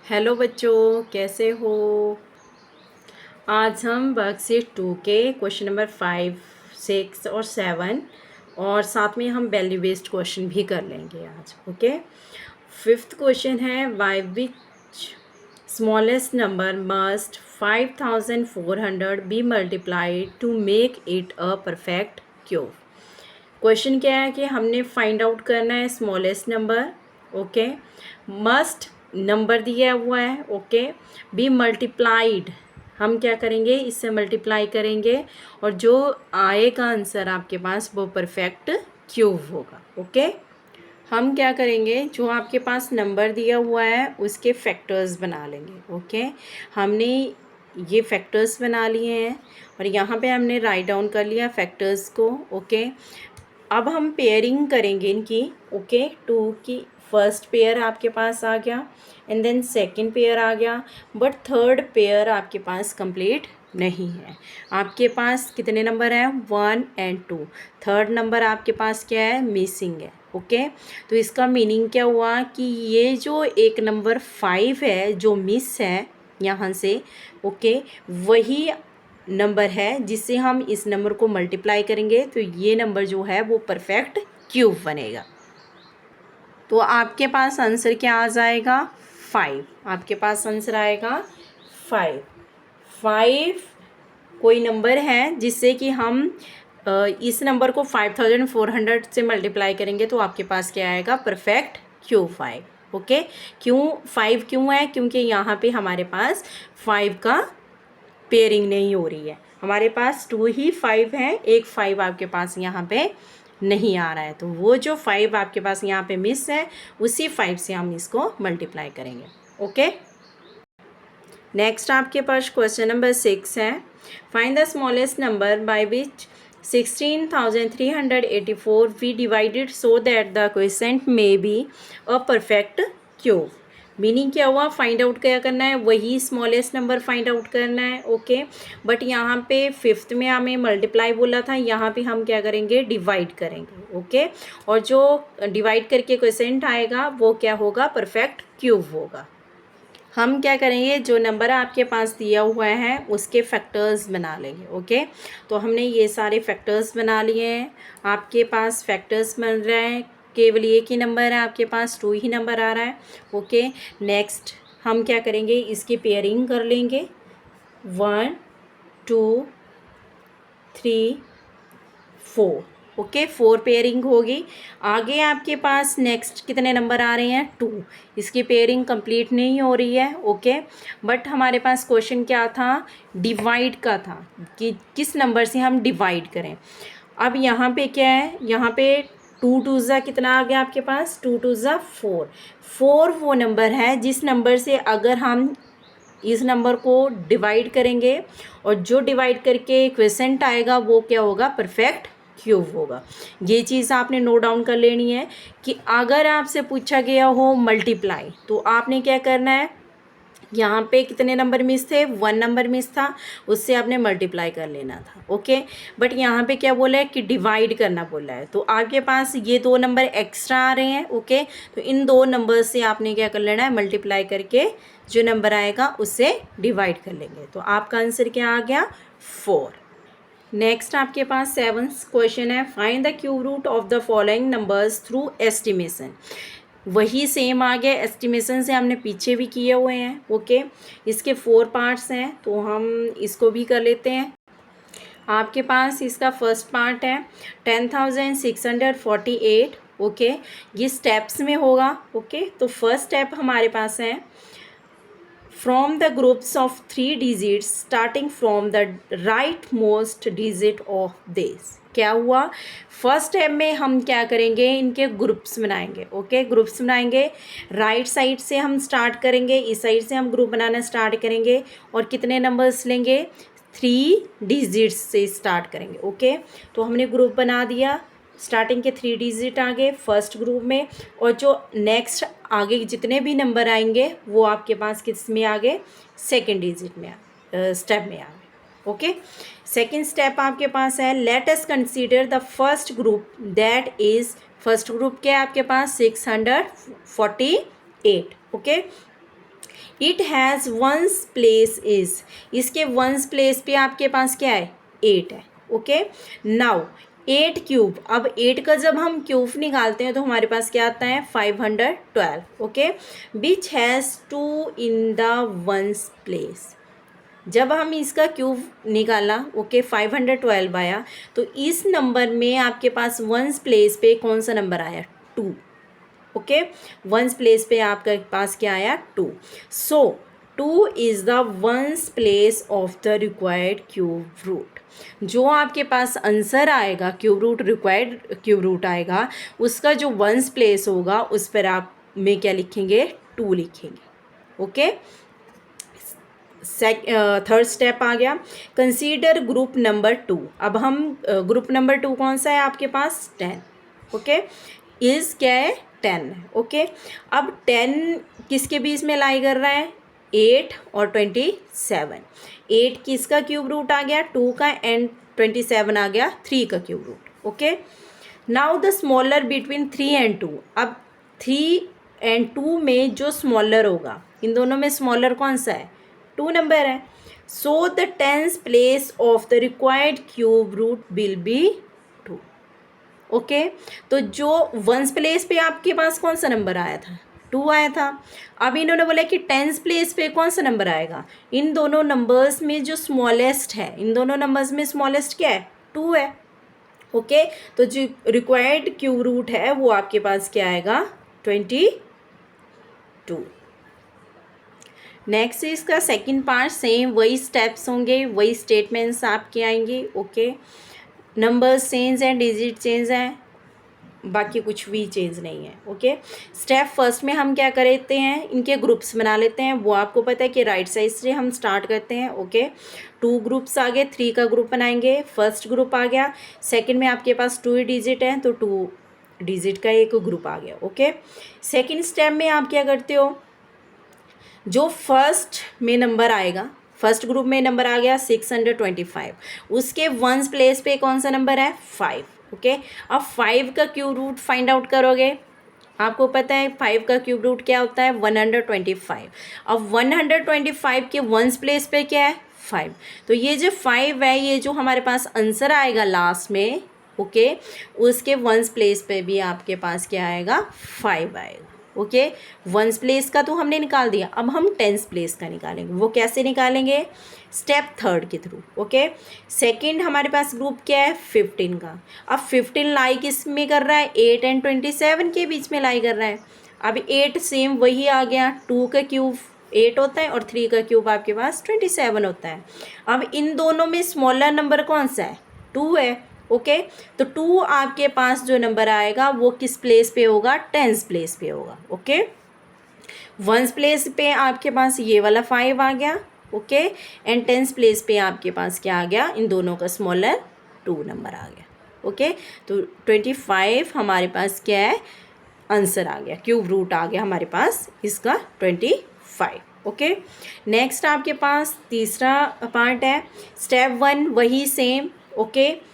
Hello बच्चों, कैसे हो। आज हम वर्कशीट 2 के क्वेश्चन नंबर 5, 6 और 7 और साथ में हम वैल्यू बेस्ड क्वेश्चन भी कर लेंगे आज। ओके, फिफ्थ क्वेश्चन है by which smallest number must 5400 be multiplied to make it a perfect cube. Question क्या है कि हमने फाइंड आउट करना है smallest number. Okay, must number दिया हुआ है। ओके, बी मल्टीप्लाइड, हम क्या करेंगे, इससे मल्टीप्लाई करेंगे और जो आएगा आंसर आपके पास वो परफेक्ट क्यूब होगा। ओके, हम क्या करेंगे, जो आपके पास नंबर दिया हुआ है उसके फैक्टर्स बना लेंगे। ओके, हमने ये फैक्टर्स बना लिए हैं और यहाँ पे हमने राइट डाउन कर लिया फैक्टर्स को। ओके, अब हम पेयरिंग करेंगे इनकी। ओके, टू की फर्स्ट पेयर आपके पास आ गया एंड देन सेकंड पेयर आ गया, बट थर्ड पेयर आपके पास कंप्लीट नहीं है। आपके पास कितने नंबर हैं, 1 एंड 2। थर्ड नंबर आपके पास क्या है, मिसिंग है। ओके, तो इसका मीनिंग क्या हुआ कि ये जो एक नंबर 5 है जो मिस है यहाँ से, ओके, वही नंबर है जिससे हम इस नंबर को मल्टीप्लाई करेंगे तो ये नंबर जो है वो परफेक्ट क्यूब बनेगा। तो आपके पास आंसर क्या आ जाएगा, 5। आपके पास आंसर आएगा 5। 5 कोई नंबर है जिससे कि हम इस नंबर को 5400 से मल्टीप्लाई करेंगे तो आपके पास क्या आएगा, परफेक्ट क्यूब 5। ओके, क्यों 5 क्यों है, क्योंकि यहाँ पे हमारे पास 5 का पेयरिंग नहीं हो रही है। हमारे पास 2 ही 5 हैं, एक 5 आपके पास यहाँ पे नहीं आ रहा है, तो वो जो 5 आपके पास यहाँ पे मिस है उसी 5 से हम इसको मल्टीप्लाई करेंगे। ओके, नेक्स्ट आपके पास क्वेश्चन नंबर 6 है। Find the smallest number by which 16,384 we divided so that the quotient may be a perfect cube. Meaning क्या हुआ, फाइंड आउट क्या करना है, वही स्मॉलेस्ट नंबर फाइंड आउट करना है। ओके, बट यहाँ पे फिफ्थ में हमें मल्टीप्लाई बोला था, यहाँ पे हम क्या करेंगे, डिवाइड करेंगे। ओके, और जो डिवाइड करके क्वोशिएंट आएगा वो क्या होगा, परफेक्ट क्यूब होगा। हम क्या करेंगे, जो नंबर आपके पास दिया हुआ है उसके फैक्टर्स बना लेंगे। ओके, तो हमने ये सारे फैक्टर्स बना लिए हैं। आपके पास फैक्टर्स बन रहे हैं, केवल एक ही नंबर है आपके पास, 2 ही नंबर आ रहा है। ओके, नेक्स्ट हम क्या करेंगे, इसकी पेयरिंग कर लेंगे। 1 2 3 4। ओके, 4 पेयरिंग होगी। आगे आपके पास नेक्स्ट कितने नंबर आ रहे हैं, 2। इसकी पेयरिंग कंप्लीट नहीं हो रही है। ओके, बट हमारे पास क्वेश्चन क्या था, डिवाइड का था कि किस नंबर से हम डिवाइड करें। अब यहाँ पे क्या है, यहाँ पे 2 2 ज़ा कितना आ गया आपके पास, 2 2 ज़ा 4। 4 वो नंबर है जिस नंबर से अगर हम इस नंबर को डिवाइड करेंगे और जो डिवाइड करके क्वोशिएंट आएगा वो क्या होगा, परफेक्ट क्यूब होगा। ये चीज़ आपने नोट डाउन कर लेनी है कि अगर आपसे पूछा गया हो मल्टीप्लाई तो आपने क्या करना है, यहाँ पे कितने नंबर मिस थे, 1 नंबर मिस था, उससे आपने मल्टीप्लाई कर लेना था। ओके, बट यहाँ पे क्या बोला है कि डिवाइड करना बोला है, तो आपके पास ये 2 नंबर एक्स्ट्रा आ रहे हैं। ओके, तो इन 2 नंबर से आपने क्या कर लेना है, मल्टीप्लाई करके जो नंबर आएगा उससे डिवाइड कर लेंगे। तो आपका आंसर क्या आ गया, 4। नेक्स्ट आपके पास 7th क्वेश्चन है। Find the cube root of the following numbers through estimation. वही सेम आ गया, एस्टिमेशन से हमने पीछे भी किए हुए हैं। ओके, इसके 4 पार्ट्स हैं तो हम इसको भी कर लेते हैं। आपके पास इसका फर्स्ट पार्ट है 10,648। ओके, ये स्टेप्स में होगा। ओके, तो फर्स्ट स्टेप हमारे पास है from the groups of 3 digits starting from the rightmost digit of this। क्या हुआ, फर्स्ट स्टेप में हम क्या करेंगे, इनके ग्रुप्स बनाएंगे। ओके, ग्रुप्स बनाएंगे, राइट साइड से हम स्टार्ट करेंगे, इस साइड से हम ग्रुप बनाना स्टार्ट करेंगे और कितने नंबर्स लेंगे, 3 डिजिट्स से स्टार्ट करेंगे। ओके, तो हमने ग्रुप बना दिया, स्टार्टिंग के 3 डिजिट आ गए फर्स्ट ग्रुप में और जो नेक्स्ट आगे जितने भी नंबर आएंगे वो आपके पास किस में आ गए, सेकेंड डिजिट में स्टेप में आ गए। ओके, सेकेंड स्टेप आपके पास है let us consider the first group that is, first group क्या है आपके पास, 648। Okay, it has ones place is, इसके वंस प्लेस पे आपके पास क्या है, 8 है। ओके, नाउ 8 क्यूब, अब 8 का जब हम क्यूब निकालते हैं तो हमारे पास क्या आता है, 512। Okay, which has 2 in the one's place, जब हम इसका क्यूब निकाला, ओके, 512 आया, तो इस नंबर में आपके पास वंस प्लेस पे कौन सा नंबर आया, 2। ओके, वंस प्लेस पे आपके पास क्या आया, 2। So 2 is the one's place of the required cube root. जो आपके पास आंसर आएगा, cube root, required cube root आएगा, उसका जो वंस प्लेस होगा उस पर आप में क्या लिखेंगे, 2 लिखेंगे। ओके, थर्ड स्टेप आ गया, कंसीडर ग्रुप नंबर 2। अब हम ग्रुप नंबर 2 कौन सा है आपके पास, 10। ओके, इज़ क्या है, 10 है। ओके, अब 10 किसके बीच में लाई कर रहा है, 8 और 27। 8 किसका क्यूब रूट आ गया, 2 का, एंड 27 आ गया 3 का cube root. Okay, now the smaller between 3 and 2। अब 3 एंड 2 में जो स्मॉलर होगा, इन दोनों में स्मॉलर कौन सा है, 2 नंबर है। So the tens place of the required cube root will be 2। Okay, तो जो वंस प्लेस पे आपके पास कौन सा नंबर आया था, 2 आया था। अब इन्होंने बोला कि टेंस प्लेस पे कौन सा नंबर आएगा, इन दोनों नंबर्स में जो स्मॉलेस्ट है, इन दोनों नंबर्स में स्मॉलेस्ट क्या है, 2 है। ओके, तो जो रिक्वायर्ड क्यूब रूट है वो आपके पास क्या आएगा, 22। नेक्स्ट इसका सेकंड पार्ट, सेम वही स्टेप्स होंगे, वही स्टेटमेंट्स आपके आएंगे। ओके, नंबर्स चेंज हैं, डिजिट चेंज हैं, बाकी कुछ भी चेंज नहीं है। ओके, स्टेप फर्स्ट में हम क्या करते हैं, इनके ग्रुप्स बना लेते हैं। वो आपको पता है कि राइट साइड से हम स्टार्ट करते हैं। ओके, 2 ग्रुप्स आ गए, 3 का ग्रुप बनाएंगे, फर्स्ट ग्रुप आ गया, सेकंड में आपके पास 2 ही डिजिट है तो 2 डिजिट का एक ग्रुप आ गया। ओके, सेकंड स्टेप में आप क्या करते हो, जो फर्स्ट में नंबर आएगा, फर्स्ट ग्रुप में नंबर आ गया 625, उसके वंस प्लेस पे कौन सा नंबर है, 5। ओके, अब 5 का क्यूब रूट फाइंड आउट करोगे, आपको पता है 5 का क्यूब रूट क्या होता है, 125। अब 125 के वंस प्लेस पे क्या है, 5। तो ये जो 5 है, ये जो हमारे पास आंसर आएगा लास्ट में, ओके, उसके वंस प्लेस पे भी आपके पास क्या आएगा, 5 आएगा। ओके, वंस प्लेस का तो हमने निकाल दिया, अब हम टेंस प्लेस का निकालेंगे। वो कैसे निकालेंगे, स्टेप थर्ड के थ्रू। ओके, सेकंड हमारे पास ग्रुप क्या है, 15 का। अब 15 लाई किस में कर रहा है, 8 एंड 27 के बीच में लाई कर रहा है। अब 8 सेम वही आ गया, 2 का क्यूब 8 होता है और 3 का क्यूब आपके पास 27 होता है। अब इन दोनों में स्मॉलर नंबर कौन सा है, 2 है। ओके, तो 2 आपके पास जो नंबर आएगा वो किस प्लेस पे होगा, टेंस प्लेस पे होगा। ओके, वंस प्लेस पे आपके पास ये वाला 5 आ गया। ओके, एंड टेंस प्लेस पे आपके पास क्या आ गया, इन दोनों का स्मॉलर 2 नंबर आ गया। ओके, तो 25 हमारे पास क्या है, आंसर आ गया, क्यूब रूट आ गया हमारे पास इसका 25। ओके, नेक्स्ट आपके पास तीसरा पार्ट है, स्टेप 1 वही सेम। ओके,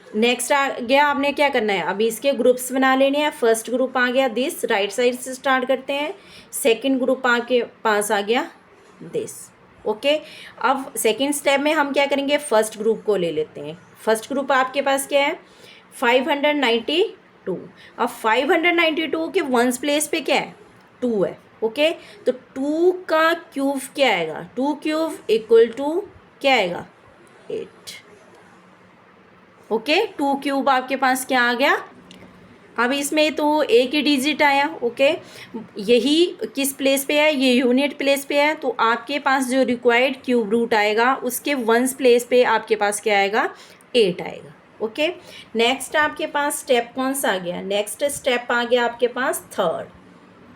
नेक्स्ट आ गया, आपने क्या करना है, अभी इसके ग्रुप्स बना लेने हैं। फर्स्ट ग्रुप आ गया दिस, राइट साइड से स्टार्ट करते हैं। सेकंड ग्रुप आपके पास आ गया दिस। ओके, अब सेकंड स्टेप में हम क्या करेंगे, फर्स्ट ग्रुप को ले लेते हैं। फर्स्ट ग्रुप आपके पास क्या है, 592। अब 592 के वंस प्लेस पे क्या है, 2 है। ओके, तो 2 का क्यूब क्या आएगा, 2 क्यूब इक्वल टू क्या आएगा, 8। ओके, 2 क्यूब आपके पास क्या आ गया, अब इसमें तो एक ही डिजिट आया। ओके, यही किस प्लेस पे है, ये यूनिट प्लेस पे है, तो आपके पास जो रिक्वायर्ड क्यूब रूट आएगा उसके वंस प्लेस पे आपके पास क्या आएगा, 8 आएगा। ओके, नेक्स्ट आपके पास स्टेप कौन सा आ गया, नेक्स्ट स्टेप आ गया आपके पास थर्ड।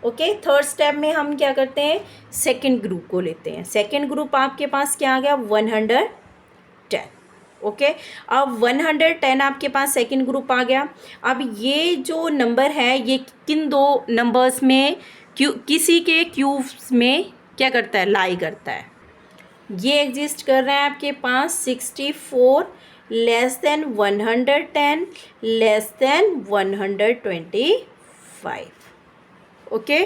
ओके, थर्ड स्टेप में हम क्या करते हैं, सेकंड ग्रुप को लेते हैं। सेकंड ग्रुप आपके पास क्या आ गया, 110। ओके, अब 110 आपके पास सेकंड ग्रुप आ गया। अब ये जो नंबर है ये किन दो नंबर्स में, किसी के क्यूब्स में क्या करता है, लाई करता है। ये एग्जिस्ट कर रहा है आपके पास 64 less than 110 less than 125। Okay,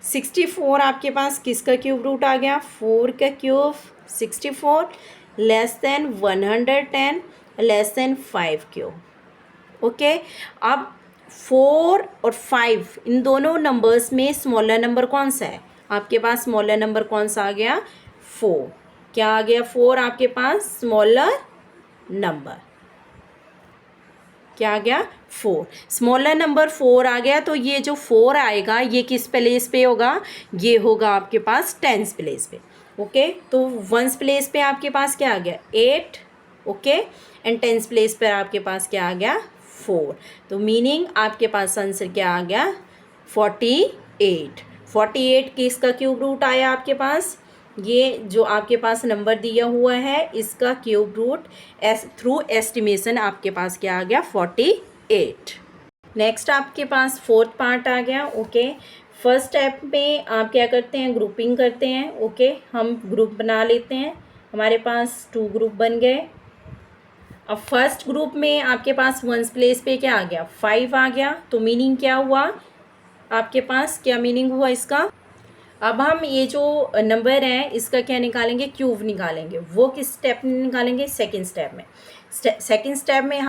64 आपके पास किसका क्यूब रूट आ गया, 4 का cube 64 less than 110 less than 5 cube. Okay, अब 4 और 5 इन दोनों नंबर्स में स्मॉलर नंबर कौन सा है, आपके पास स्मॉलर नंबर कौन सा आ गया, 4। क्या आ गया, 4 आपके पास स्मॉलर नंबर, क्या आ गया, 4। स्मॉलर नंबर 4 आ गया, तो ये जो 4 आएगा ये किस प्लेस पे होगा, ये होगा आपके पास टेंस प्लेस पे। ओके, तो वंस प्लेस पे आपके पास क्या आ गया, 8। ओके, एंड टेंस प्लेस पर आपके पास क्या आ गया, 4। तो मीनिंग आपके पास आंसर क्या आ गया, 48। 48 किसका क्यूब रूट आया आपके पास, ये जो आपके पास नंबर दिया हुआ है इसका क्यूब रूट थ्रू एस्टिमेशन आपके पास क्या आ गया, 48। नेक्स्ट आपके पास फोर्थ पार्ट आ गया। ओके, फर्स्ट स्टेप में आप क्या करते हैं, ग्रुपिंग करते हैं। ओके, हम ग्रुप बना लेते हैं, हमारे पास 2 ग्रुप बन गए। अब फर्स्ट ग्रुप में आपके पास वंस प्लेस पे क्या आ गया, 5 आ गया। तो मीनिंग क्या हुआ आपके पास, क्या मीनिंग हुआ इसका, अब हम ये जो नंबर है इसका क्या निकालेंगे, क्यूब निकालेंगे। वो किस स्टेप में निकालेंगे, सेकंड स्टेप में। सेकंड स्टेप में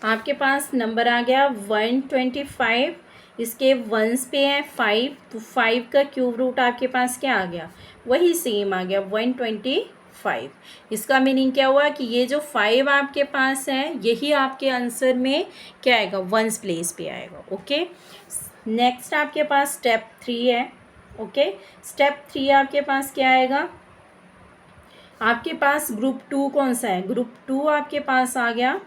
आपके पास नंबर आ गया 125, इसके वंस पे है 5, तो 5 का क्यूब रूट आपके पास क्या आ गया, वही सेम आ गया 125। इसका मीनिंग क्या हुआ कि ये जो 5 आपके पास है यही आपके आंसर में क्या आएगा, वंस प्लेस पे आएगा। ओके, नेक्स्ट आपके पास स्टेप 3 है। ओके, स्टेप 3 आपके पास क्या आएगा, आपके पास ग्रुप 2 कौन सा है, ग्रुप 2 आपके पास आ गया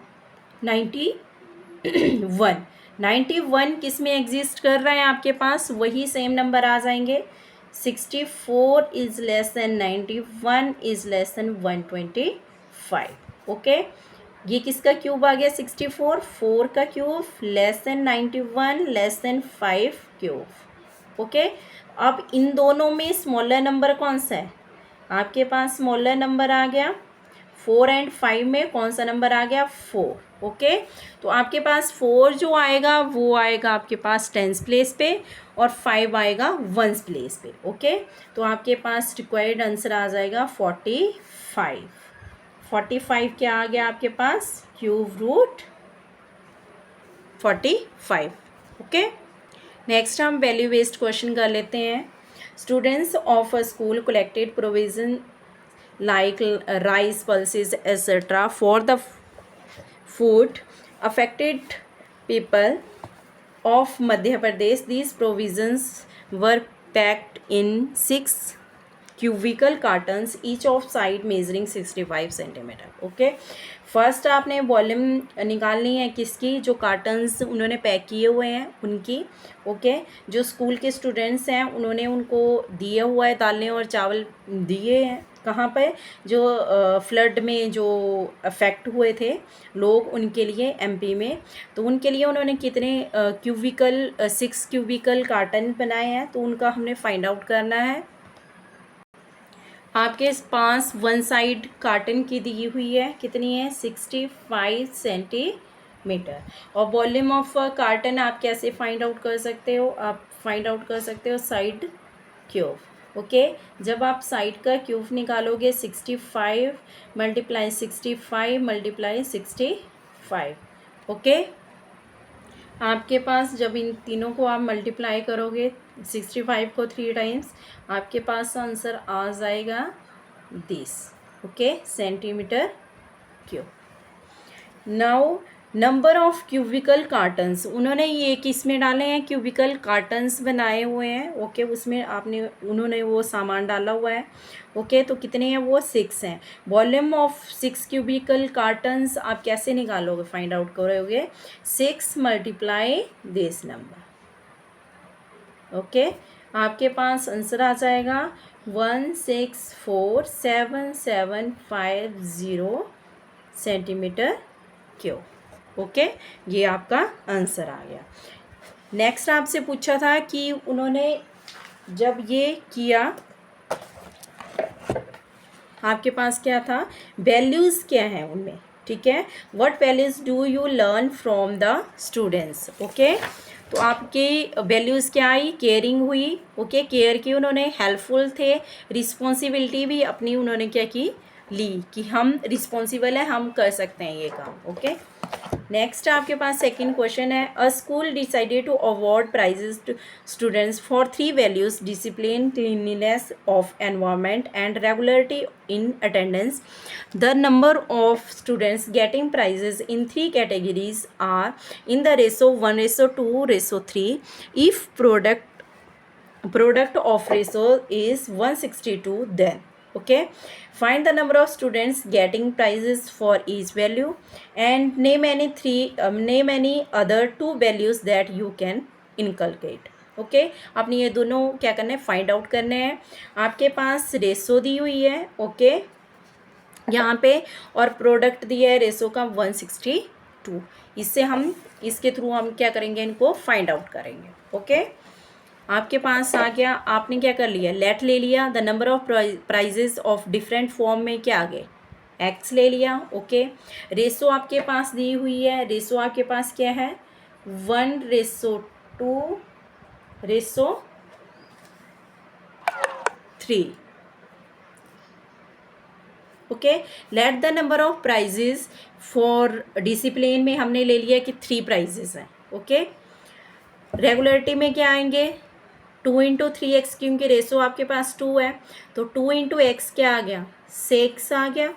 91। 91 किस में एग्जिस्ट कर रहा है आपके पास, वही सेम नंबर आ जाएंगे। 64 is less than 91 is less than 125। Okay, ये किसका क्यूब आ गया, 64, 4 का cube less than 91 less than 5 cube. Okay, अब इन दोनों में स्मॉलर नंबर कौन सा है, आपके पास स्मॉलर नंबर आ गया 4 एंड 5 में कौन सा नंबर आ गया, 4। ओके, तो आपके पास 4 जो आएगा वो आएगा आपके पास टेंस प्लेस पे और 5 आएगा वंस प्लेस पे। ओके, तो आपके पास रिक्वायर्ड आंसर आ जाएगा 45। 45 क्या आ गया आपके पास, क्यूब रूट 45। ओके, नेक्स्ट हम वैल्यू बेस्ड क्वेश्चन कर लेते हैं। Students of a school collected provision like rice, pulses, etc. for the food affected people of Madhya Pradesh. These provisions were packed in 6 cubical cartons, each of side measuring 65 centimetre. Okay, first आपने volume निकालनी है किसकी, जो cottons उन्होंने pack किए हुए हैं उनकी। ओके, जो स्कूल के स्टूडेंट्स हैं उन्होंने उनको दिया हुआ है, दालें और चावल दिए हैं, कहाँ पर, जो फ्लड में जो अफेक्ट हुए थे लोग उनके लिए एमपी में। तो उनके लिए उन्होंने कितने क्यूबिकल 6 क्यूबिकल कार्टन बनाए हैं, तो उनका हमने फाइंड आउट करना है। आपके पास वन साइड कार्टन की दी हुई है, कितनी है, 65 सेंटीमीटर। और वॉल्यूम ऑफ कार्टन आप कैसे फाइंड आउट कर सकते हो, आप फाइंड आउट कर सकते हो साइड क्यूब। ओके, जब आप साइड का क्यूब निकालोगे 65 मल्टीप्लाई 65 मल्टीप्लाई 65। ओके, आपके पास जब इन तीनों को आप मल्टीप्लाई करोगे 65 को 3 टाइम्स, आपके पास आंसर आ जाएगा 10। Okay, centimetre cube. Now number of cubicle cottons, उन्होंने ये किस में डाले हैं, क्यूबिकल कार्टन्स बनाए हुए हैं। ओके, उसमें आपने उन्होंने वो सामान डाला हुआ है। ओके, तो कितने हैं वो, 6 हैं। वॉल्यूम ऑफ 6 क्यूबिकल कार्टन्स आप कैसे निकालोगे, फाइंड आउट करोगे 6 मल्टीप्लाई दिस नंबर। ओके, आपके पास आंसर आ जाएगा 1647750 सेंटीमीटर क्यूब। ओके, ये आपका आंसर आ गया। नेक्स्ट आपसे पूछा था कि उन्होंने जब ये किया, आपके पास क्या था, वैल्यूज़ क्या हैं उनमें, ठीक है, what values do you learn from the students. Okay, तो आपकी वैल्यूज़ क्या आई, केयरिंग हुई, ओके, केयर की उन्होंने, हेल्पफुल थे, रिस्पॉन्सिबिलिटी भी अपनी उन्होंने क्या की, ली, कि हम रिस्पॉन्सिबल है, हम कर सकते हैं ये काम, ओके। नेक्स्ट आपके पास सेकंड क्वेश्चन है, a school decided to award prizes to students for 3 values, discipline, cleanliness of environment and regularity in attendance. The number of students getting prizes in 3 categories are in the ratio 1:2:3. If product of ratio is 162, then okay, find the number of students getting prizes for each value and name any other 2 values that you can inculcate. Okay, आपने ये दोनों क्या करना है, find out करने हैं. आपके पास ratio दी हुई है, ओके, यहाँ पे, और प्रोडक्ट दिया है रेशो का 162. इससे हम, इसके थ्रू हम क्या करेंगे, इनको फाइंड आउट करेंगे, ओके. आपके पास आ गया, आपने क्या कर लिया, लेट ले लिया, the number of prizes of different form में क्या आ गए, एक्स ले लिया, ओके. रेशो आपके पास दी हुई है, रेशो आपके पास क्या है, 1:2:3, okay. Let the number of prizes for discipline में हमने ले लिया कि 3 प्राइजेस हैं, ओके. रेगुलरिटी में क्या आएंगे, 2 × 3x, क्योंकि रेशो आपके पास 2 है, तो 2 × x क्या आ गया, 6 आ गया,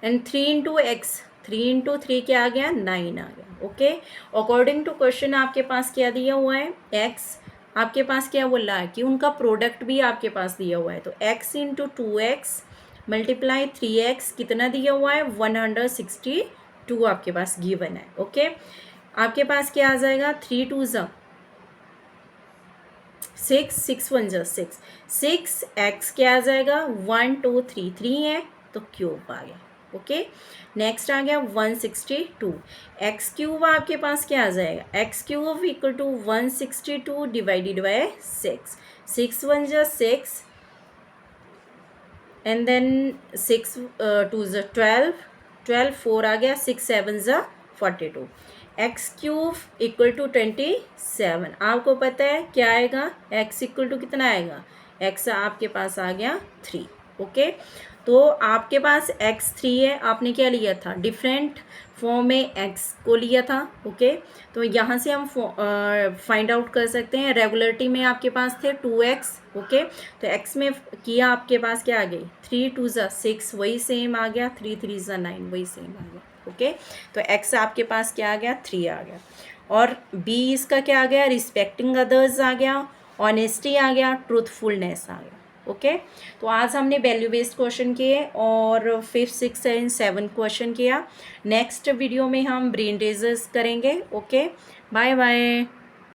एंड 3 × 3 क्या आ गया, 9 आ गया, ओके. अकॉर्डिंग टू क्वेश्चन आपके पास क्या दिया हुआ है, x, आपके पास क्या बोल रहा है कि उनका प्रोडक्ट भी आपके पास दिया हुआ है, तो x × 2x मल्टीप्लाई 3x कितना दिया हुआ है, 162 आपके पास गिवन है, ओके. आपके पास क्या आ जाएगा, 3 2 ज़ा 6, 6 1 ज़ा 6, 6x क्या आ जाएगा, 1 2 3 3 है, तो क्यूब आ गया, ओके. नेक्स्ट आ गया 162, एक्स क्यूब आपके पास क्या आ जाएगा, x cube equal to 162 divided by 6, 6 1 ज़ा 6, एंड देन 6 2 ज़ा 12, 12 4 आ गया, 6 7 ज़ा 42, एक्स क्यूब इक्वल टू 27. आपको पता है क्या आएगा, एक्स इक्वल टू कितना आएगा, एक्स आपके पास आ गया 3, ओके. तो आपके पास एक्स 3 है, आपने क्या लिया था, डिफरेंट फॉर्म में एक्स को लिया था, ओके. तो यहाँ से हम फाइंड आउट कर सकते हैं. रेगुलरिटी में आपके पास थे 2x, ओके. तो x में किया, आपके पास क्या आ गई, 3 2 ज़ा 6, वही सेम आ गया, 3 3 ज़ा 9, वही सेम आ गया, ओके. तो x आपके पास क्या आ गया, 3 आ गया. और b इसका क्या आ गया, रिस्पेक्टिंग अदर्स आ गया, ऑनेस्टी आ गया, ट्रूथफुलनेस आ गया, ओके. तो आज हमने वैल्यू बेस्ड क्वेश्चन किए और 5th 6th and 7th question किया. नेक्स्ट वीडियो में हम ब्रेन रेजर्स करेंगे, ओके. Bye bye.